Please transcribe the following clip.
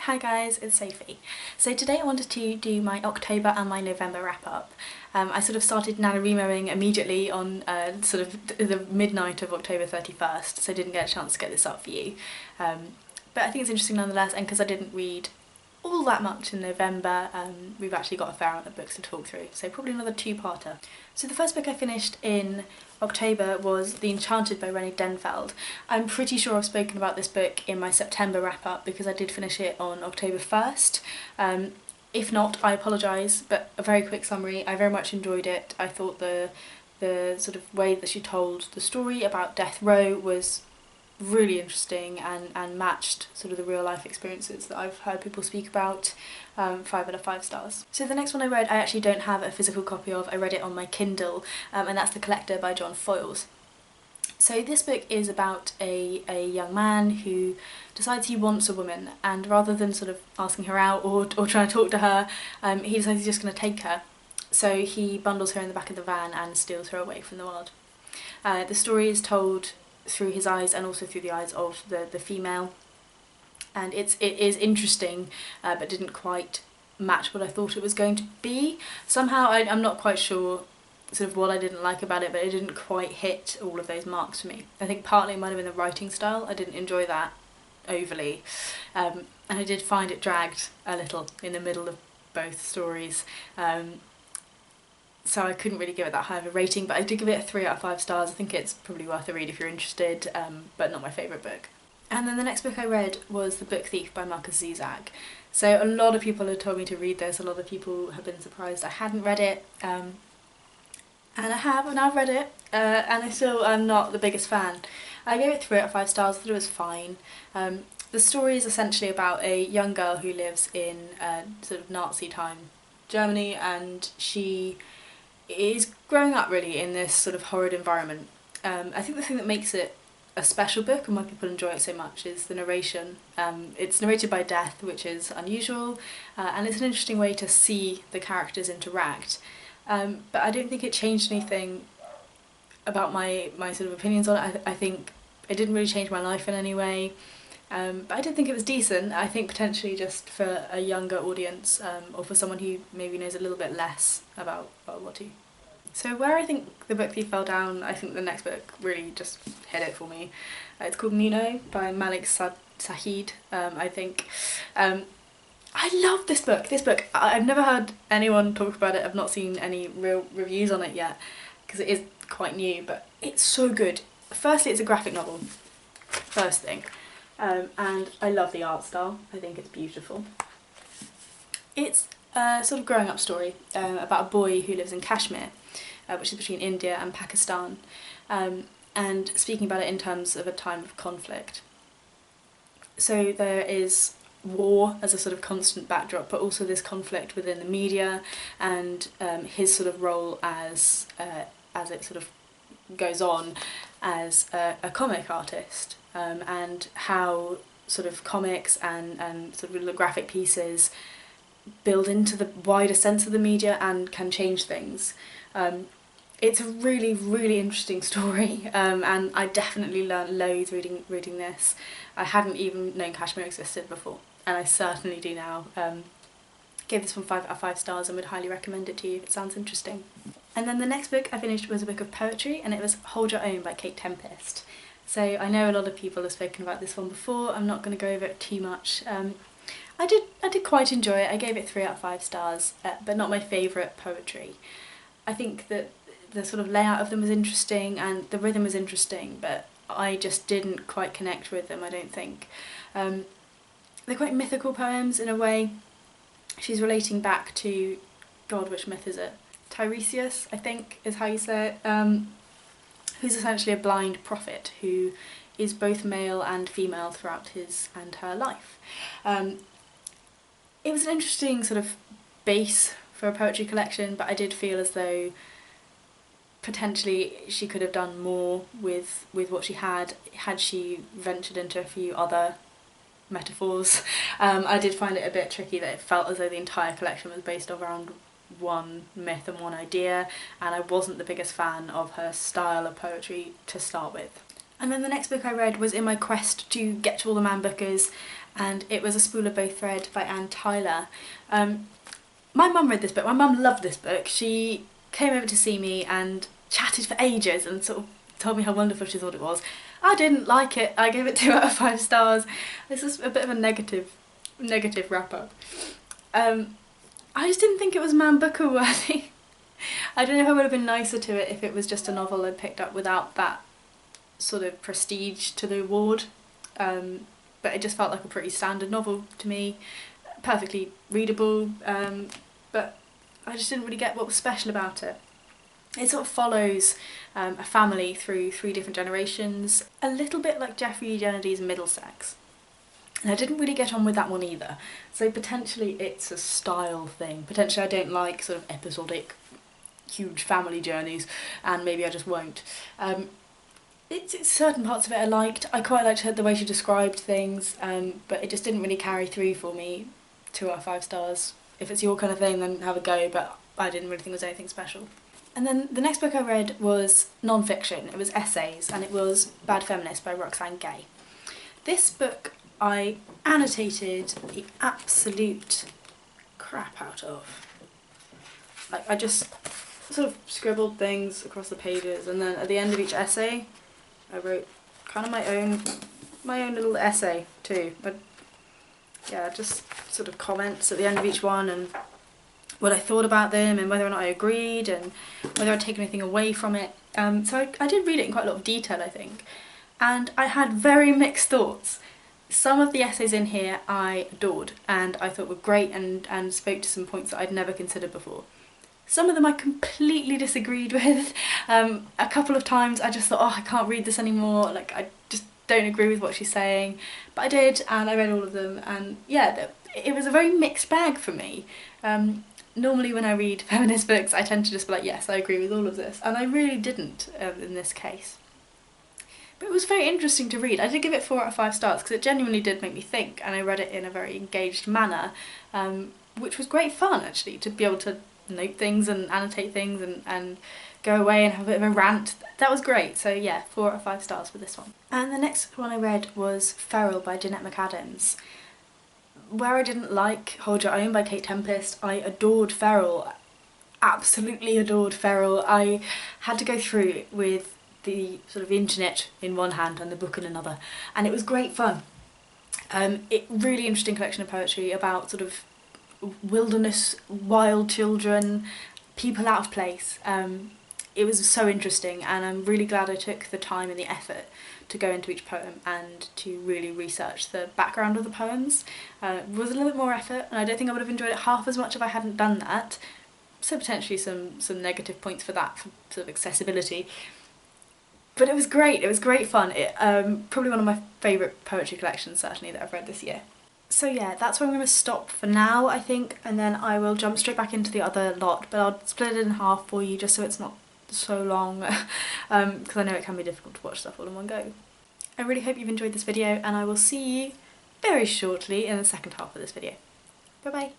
Hi guys, it's Sophie. So today I wanted to do my October and my November wrap up. I sort of started NaNoWriMoing immediately on sort of the midnight of October 31st, so I didn't get a chance to get this up for you. But I think it's interesting nonetheless, and because I didn't read all that much in November, we've actually got a fair amount of books to talk through, so probably another two-parter. So the first book I finished in October was The Enchanted by Renée Denfeld. I'm pretty sure I've spoken about this book in my September wrap-up because I did finish it on October 1st. If not, I apologise, but a very quick summary. I very much enjoyed it. I thought the sort of way that she told the story about death row was really interesting and matched sort of the real life experiences that I've heard people speak about. 5 out of 5 stars. So the next one I read I actually don't have a physical copy of. I read it on my Kindle, and that's The Collector by Fowles. So this book is about a young man who decides he wants a woman, and rather than sort of asking her out or trying to talk to her, he decides he's just going to take her. So he bundles her in the back of the van and steals her away from the world. The story is told through his eyes and also through the eyes of the female, and it is interesting, but didn't quite match what I thought it was going to be. Somehow I'm not quite sure sort of what I didn't like about it, but it didn't quite hit all of those marks for me. I think partly it might have been the writing style. I didn't enjoy that overly, and I did find it dragged a little in the middle of both stories. So I couldn't really give it that high of a rating, but I did give it a 3 out of 5 stars. I think it's probably worth a read if you're interested, but not my favourite book. And then the next book I read was The Book Thief by Markus Zusak. So a lot of people have told me to read this, a lot of people have been surprised I hadn't read it, and I have, and I've read it, and I still am not the biggest fan. I gave it 3 out of 5 stars, I thought it was fine. The story is essentially about a young girl who lives in sort of Nazi time Germany, and she is growing up really in this sort of horrid environment. I think the thing that makes it a special book and why people enjoy it so much is the narration. It's narrated by death, which is unusual, and it's an interesting way to see the characters interact. But I don't think it changed anything about my sort of opinions on it. I think it didn't really change my life in any way, but I did think it was decent. I think potentially just for a younger audience, or for someone who maybe knows a little bit less about World War II. So where I think The Book Thief fell down, I think the next book really just hit it for me. It's called Munnu by Malik, Sajad, I think. I love this book. I've never heard anyone talk about it. I've not seen any real reviews on it yet because it is quite new, but it's so good. Firstly, it's a graphic novel, first thing, and I love the art style. I think it's beautiful. It's a sort of growing up story about a boy who lives in Kashmir, which is between India and Pakistan, and speaking about it in terms of a time of conflict. So there is war as a sort of constant backdrop, but also this conflict within the media and his sort of role as it sort of goes on as a comic artist, and how sort of comics and sort of graphic pieces build into the wider sense of the media and can change things. It's a really, really interesting story, and I definitely learnt loads reading this. I hadn't even known Kashmir existed before, and I certainly do now. Gave this one 5 out of 5 stars and would highly recommend it to you if it sounds interesting. And then the next book I finished was a book of poetry, and it was Hold Your Own by Tempest. So I know a lot of people have spoken about this one before. I'm not going to go over it too much. I did quite enjoy it. I gave it 3 out of 5 stars, but not my favourite poetry. I think that the sort of layout of them was interesting and the rhythm was interesting, but I just didn't quite connect with them, I don't think. They're quite mythical poems in a way. She's relating back to, God, which myth is it? Tiresias, I think, is how you say it, who's essentially a blind prophet who is both male and female throughout his and her life. It was an interesting sort of base for a poetry collection, but I did feel as though potentially she could have done more with what she had she ventured into a few other metaphors. I did find it a bit tricky that it felt as though the entire collection was based around one myth and one idea, and I wasn't the biggest fan of her style of poetry to start with. And then the next book I read was in my quest to get to all the Man Bookers, and it was A Spool of Both Thread by Anne Tyler. My mum read this book. My mum loved this book. She came over to see me and chatted for ages and sort of told me how wonderful she thought it was. I didn't like it. I gave it 2 out of 5 stars. This is a bit of a negative wrap up. I just didn't think it was Man Booker worthy. I don't know if I would have been nicer to it if it was just a novel I'd picked up without that sort of prestige to the award. But it just felt like a pretty standard novel to me. Perfectly readable, but I just didn't really get what was special about it. It sort of follows a family through 3 different generations, a little bit like Geoffrey Kennedy's Middlesex. And I didn't really get on with that one either, so potentially it's a style thing. Potentially I don't like sort of episodic, huge family journeys, and maybe I just won't. It's certain parts of it I liked. I quite liked the way she described things, but it just didn't really carry through for me. 2 out of 5 stars. If it's your kind of thing, then have a go, but I didn't really think it was anything special. And then the next book I read was non-fiction. It was essays, and it was Bad Feminist by Roxanne Gay. This book I annotated the absolute crap out of. Like, I just sort of scribbled things across the pages, and then at the end of each essay I wrote kind of my own little essay too. But yeah, just sort of comments at the end of each one and what I thought about them and whether or not I agreed and whether I'd taken anything away from it. So I did read it in quite a lot of detail, I think, and I had very mixed thoughts. Some of the essays in here I adored and I thought were great and spoke to some points that I'd never considered before. Some of them I completely disagreed with. A couple of times I just thought, oh, I can't read this anymore, like I just don't agree with what she's saying. But I did, and I read all of them, and yeah, it was a very mixed bag for me. Normally when I read feminist books I tend to just be like, yes, I agree with all of this, and I really didn't in this case. But it was very interesting to read. I did give it 4 out of 5 stars because it genuinely did make me think, and I read it in a very engaged manner, which was great fun actually, to be able to note things and annotate things and go away and have a bit of a rant. That was great. So yeah, 4 out of 5 stars for this one. And the next one I read was Feral by Jeanette McAdams. Where I didn't like Hold Your Own by Kate Tempest, I adored Feral. Absolutely adored Feral. I had to go through it with the sort of internet in one hand and the book in another, and it was great fun. Really interesting collection of poetry about sort of wilderness, wild children, people out of place. It was so interesting, and I'm really glad I took the time and the effort to go into each poem and to really research the background of the poems. It was a little bit more effort, and I don't think I would have enjoyed it half as much if I hadn't done that. So potentially some negative points for that, for sort of accessibility. But it was great, it was great fun. It probably one of my favourite poetry collections, certainly, that I've read this year. So yeah, that's where I'm going to stop for now, I think, and then I will jump straight back into the other lot, but I'll split it in half for you just so it's not so long, because I know it can be difficult to watch stuff all in one go. I really hope you've enjoyed this video, and I will see you very shortly in the second half of this video. Bye bye!